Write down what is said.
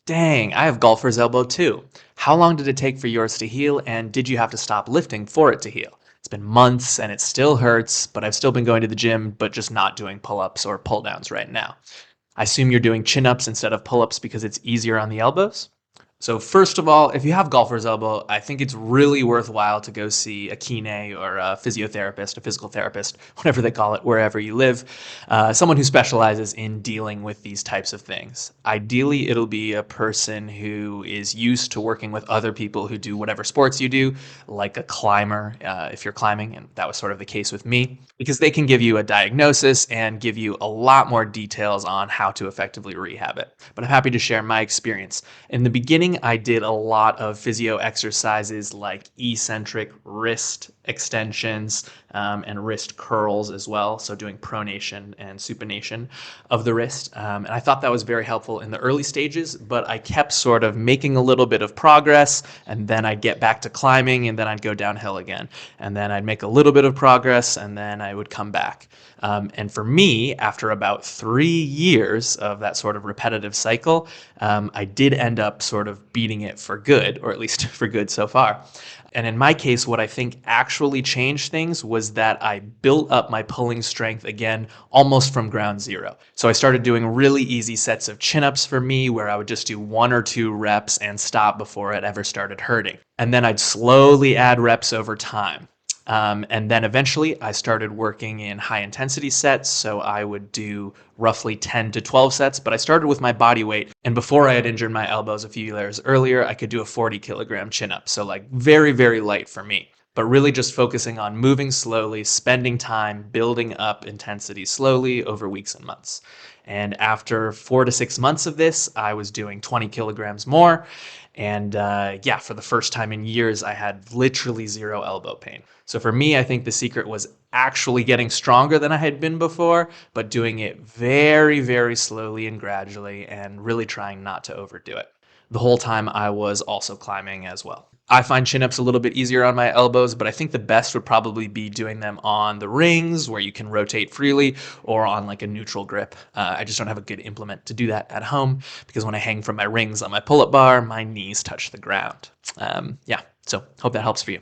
Dang, I have golfer's elbow too. How long did it take for yours to heal, and did you have to stop lifting for it to heal? It's been months and it still hurts, but I've still been going to the gym, but just not doing pull ups or pull downs right now. I assume you're doing chin ups instead of pull ups because it's easier on the elbows? So first of all, if you have golfer's elbow, I think it's really worthwhile to go see a kine or a physiotherapist, a physical therapist, whatever they call it, wherever you live, someone who specializes in dealing with these types of things. Ideally, it'll be a person who is used to working with other people who do whatever sports you do, like a climber, if you're climbing, and that was sort of the case with me, because they can give you a diagnosis and give you a lot more details on how to effectively rehab it. But I'm happy to share my experience. In the beginning, I did a lot of physio exercises like eccentric wrist extensions and wrist curls as well. So doing pronation and supination of the wrist. And I thought that was very helpful in the early stages, but I kept sort of making a little bit of progress, and then I'd get back to climbing, and then I'd go downhill again. And then I'd make a little bit of progress, and then I would come back. And for me, after about 3 years of that sort of repetitive cycle, I did end up sort of beating it for good, or at least for good so far. And in my case, what I think actually changed things was that I built up my pulling strength again almost from ground zero. So I started doing really easy sets of chin ups for me where I would just do 1 or 2 reps and stop before it ever started hurting. And then I'd slowly add reps over time. And then eventually I started working in high intensity sets. So I would do roughly 10 to 12 sets, but I started with my body weight. And before I had injured my elbows a few years earlier, I could do a 40 kilogram chin up. So like very, very light for me, but really just focusing on moving slowly, spending time, building up intensity slowly over weeks and months. And after 4 to 6 months of this, I was doing 20 kilograms more. And yeah, for the first time in years, I had literally zero elbow pain. So for me, I think the secret was actually getting stronger than I had been before, but doing it very, very slowly and gradually and really trying not to overdo it. The whole time I was also climbing as well. I find chin-ups a little bit easier on my elbows, but I think the best would probably be doing them on the rings where you can rotate freely or on like a neutral grip. I just don't have a good implement to do that at home because when I hang from my rings on my pull-up bar, my knees touch the ground. Yeah, so hope that helps for you.